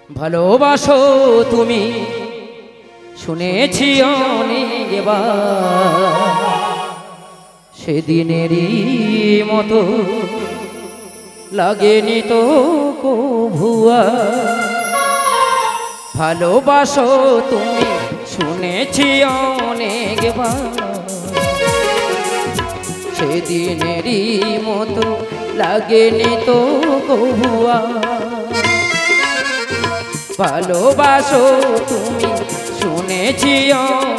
ভালোবাসো তুমি শুনেছি অনেকবার, সেদিনেরই মতো লাগেনি তো কভুয়া। ভালোবাসো তুমি শুনেছি অনেকবার, সেদিনেরই মতো লাগেনি তো কভুয়া। ভালোবাসো তুমি শুনেছি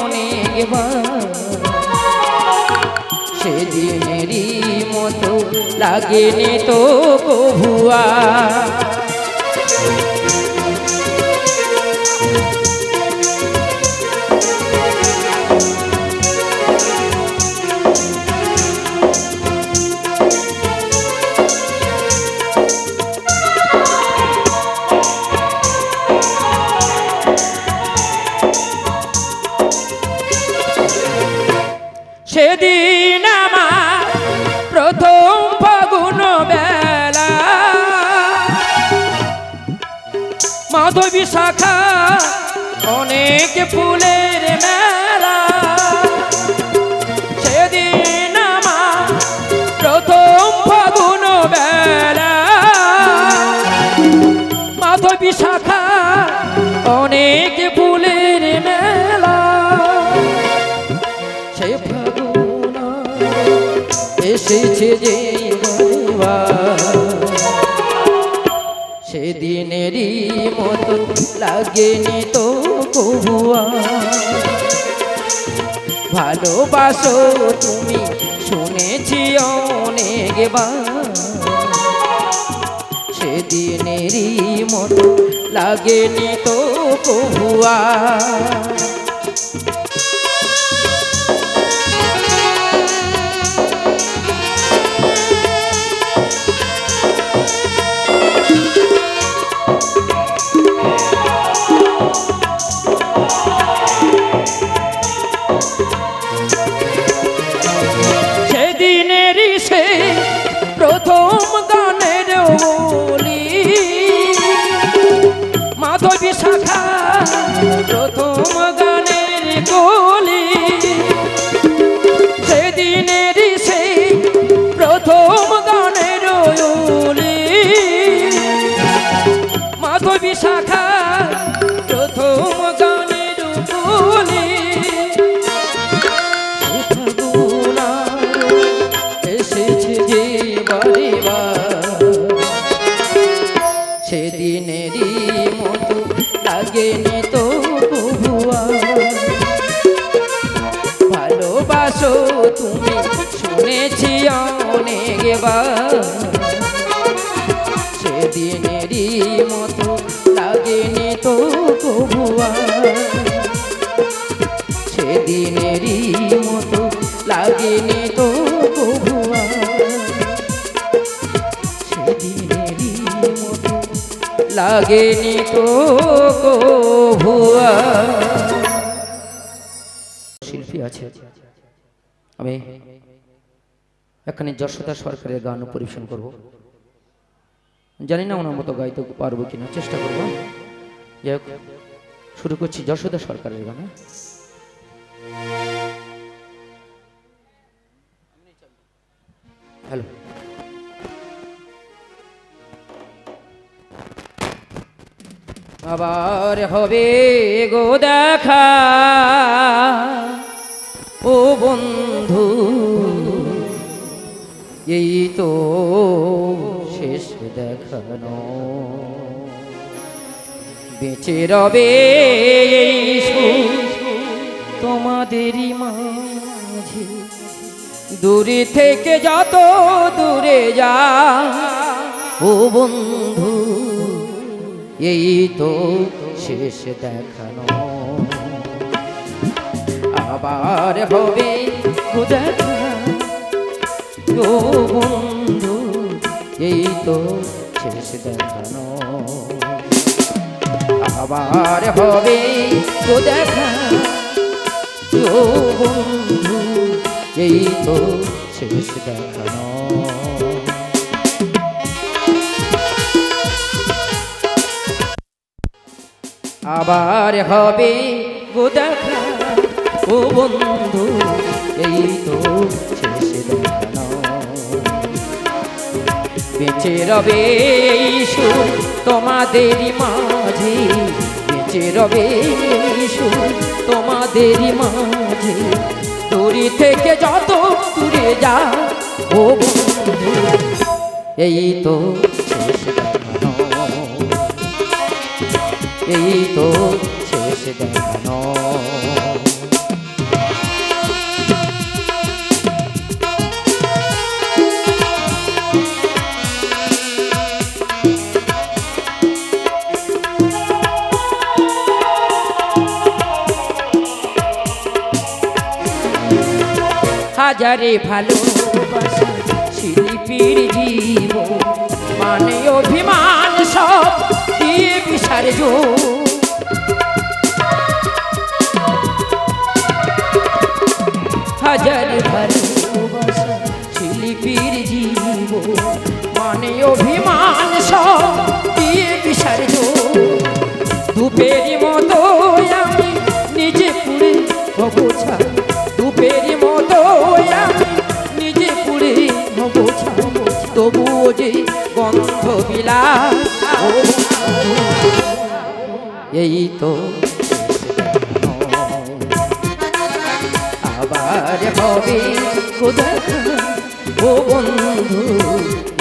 অনেকবার, সেদিনেরই মতো লাগেনি তো কভুয়া। সেদিন আমার প্রথম ফাগুন বেলা, মাধবী শাখা অনেক ফুলের মেলা। সেদিন আমার প্রথম ফাগুন বেলা, মাধবী শাখা অনেক ফুলের মেলা। সে ফাগুন এসেছে যে সেদিনেরই মতো লাগেনি তো কভুয়া। ভালোবাসো তুমি শুনেছি অনেকবার, সেদিনেরই মতো লাগেনি তো কভুয়া। সেদিনেরই সে প্রথম গানের বলি, মাধবী শাখা প্রথম গানের কলি। সেদিনেরই সে প্রথম গানের বলি, মাধবী শাখা প্রথম গানের কলি। সেদিনেরই মতো লাগেনি তো কভুয়া। ভালোবাসো তুমি শুনেছি অনেকবার, সেদিনেরই মতো লাগেনি তো কভুয়া। সেদিনেরই মতো লাগেনি তো কভুয়া। সেদিনেরই মতো লাগেনি তো কভুয়া। শিল্পী আছে, আমি এখানে যশোদা সরকারের গান পরিবেশন করব। জানি না ওনার মতো গাইতে পারবো কিনা, চেষ্টা করবো। যাই হোক, শুরু করছি যশোদা সরকারের গান। হ্যালো, আবার হবে গো দেখা ও বন্ধু, এই তো শেষ দেখানো। বেঁচে রবে এই তোমাদেরই মাঝে, দূরে থেকে যত দূরে যা ও বন্ধু, এই তো শেষ দেখানো। আবার হবে গো দেখা ও বন্ধু, এই তো শেষ দেখানো। আবার হবে গো দেখা ও বন্ধু, এই তো শেষ দেখানো। আবার হবে গো দেখা ও বন্ধু এই তো শেষ দেখা বেঁচে রবে এই সুর তোমাদেরই মাঝে বেঁচে রবে এই সুর তোমাদেরই মাঝে দূরে থেকে যত দূরে যা ও বন্ধু এই তো শেষ দেখানো এই তো শেষ দেখানো হাজারে ভালোবাসা শিল্পীর জীবন মানে অভিমান সব দিয়ে বিসর্জন হাজারে ভালোবাসা শিল্পীর জীবন মানে অভিমান সব দিয়ে বিসর্জন ধূপের মতো আমি নিজে পুড়ে হব ছাই ধূপের মতো আমি নিজে পুড়ে হব ছাই তবুও যে গন্ধ বিলাস এই তো আবার হবে দেখা ও বন্ধু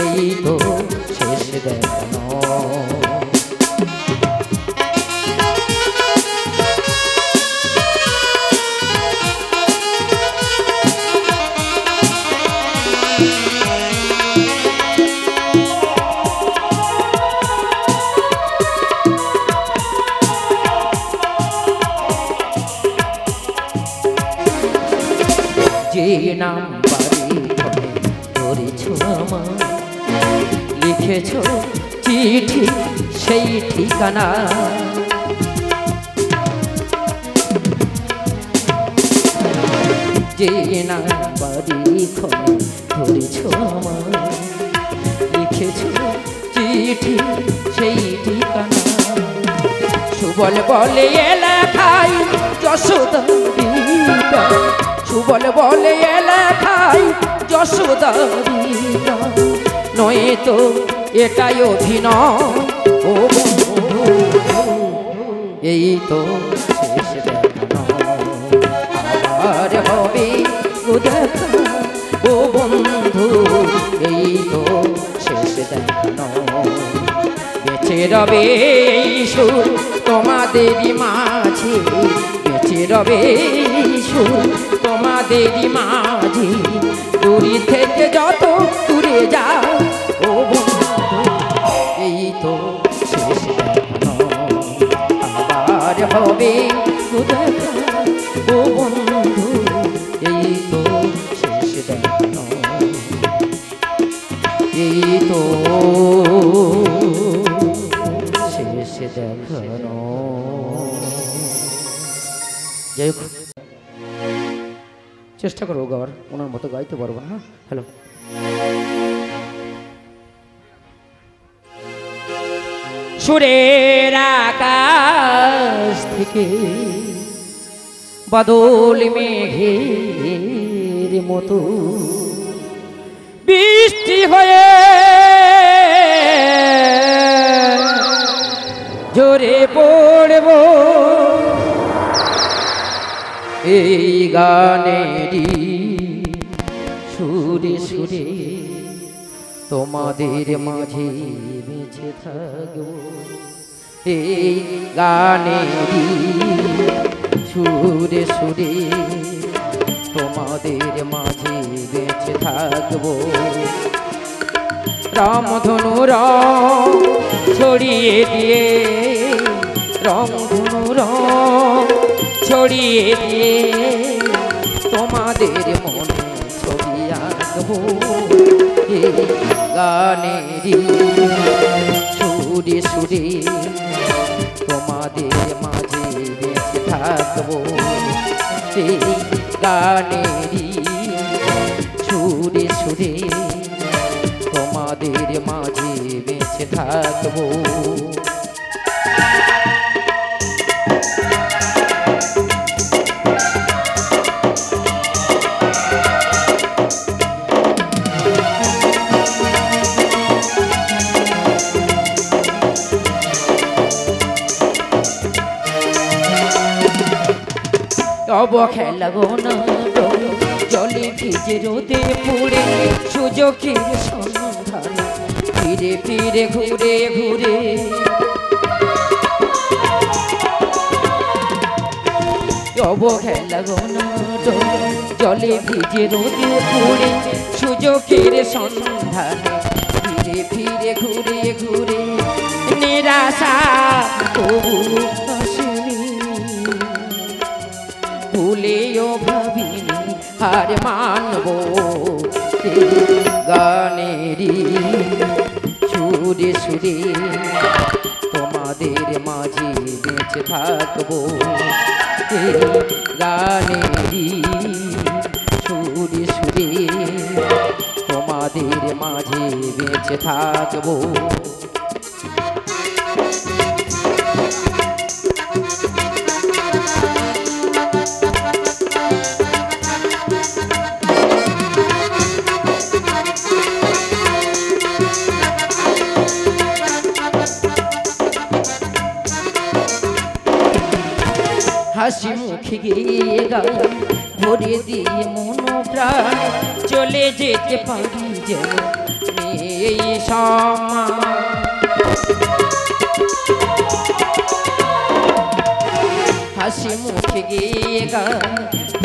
এই তো শেষ দেখানো যে নাম বাড়ি ধরেছ আমার লিখেছ চিঠি সেই ঠিকানা যে নাম বাড়ি ধরেছ আমার লিখেছ চিঠি সেই ঠিকানা সুবল বলে এলাকায় যশোদা সুবল বলে এলাকায় যশোদা নয় তো এটাই অভিনয় ও বন্ধু এই তো শেষ দেখানো আবার হবে দেখা ও বন্ধু এই তো শেষ দেখানো বেঁচে রবে এই সুর তোমাদেরই মাঝে বেঁচে রবে এই সুর তোমাদেরই মাঝে দূরে থেকে যত দূরে যাও ও বন্ধু এই তো শেষ দেখানো আবার হবে দেখা ও বন্ধু এই তো শেষ দেখানো এই তো শেষ দেখানো যাই হোক চেষ্টা করবো গাওয়ার ওনার মতো গাইতে পারবো না হ্যালো সুরের আকাশ থেকে বাদল মেঘের মতো বৃষ্টি হয়ে জোরে পড়ব এই গানেরই সুরে সুরে তোমাদের মাঝে বেঁচে থাকবো এই গানেরই সুরে সুরে তোমাদের মাঝে বেঁচে থাকবো রামধনু রং ছড়িয়ে দিয়ে রামধনু রং ছড়িয়ে দিয়ে তোমাদের মনে ছবি আঁকবো গানেরই সুরে সুরে তোমাদের মাঝে বেঁচে থাকবো সেই গানেরই সুরে সুরে তোমাদের মাঝে বেঁচে থাকবো অবহেলা গো না জলে ভিজে রোদে পুড়ে সুযোগের সন্ধান ফিরে ফিরে ঘুরে ঘুরে অবহেলা গো না জলে ভিজে রোদে পুড়ে সুযোগের সন্ধান ফিরে ফিরে ঘুরে ঘুরে নিরাশা তবু আসেনি ভুলেও ভাবিনি হার মানব গানেরই সুরে সুরে তোমাদের মাঝে বেঁচে থাকবো গানেরই সুরে সুরে তোমাদের মাঝে বেঁচে থাকবো হাসি মুখে গিয়ে গান ভরে দিয়ে মন প্রাণ চলে যেতে পারি যেন এই সময় হাসি মুখে গিয়ে গান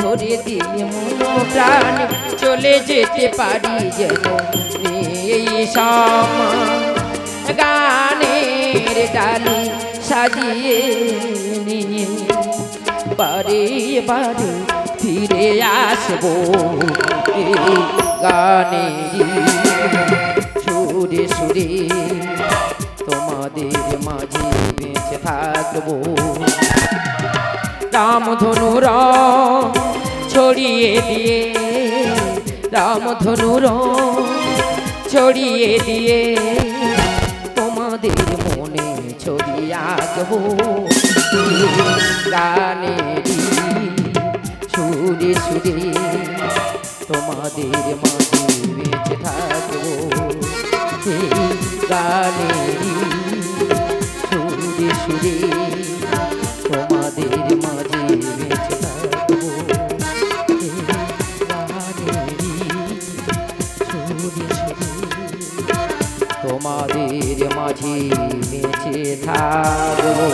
ভরে দিয়ে মন প্রাণ চলে যেতে পারি যেন এই সময় গানের ডালি সাজিয়ে নিয়ে বারে বারে ফিরে আসবো গানেরই সুরে সুরে তোমাদের মাঝে বেঁচে থাকবো রামধনু রং ছড়িয়ে দিয়ে রামধনু রং ছড়িয়ে দিয়ে তোমাদের মনে ছবি আঁকবো গানেরই সুরে সুরে তোমাদের মাঝে বেঁচে থাকবো গানেরই সুরে সুরে তোমাদের মাঝে বেঁচে থাকবো গানেরই সুরে সুরে তোমাদের মাঝে বেঁচে থাকবো।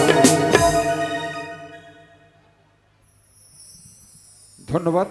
ধন্যবাদ।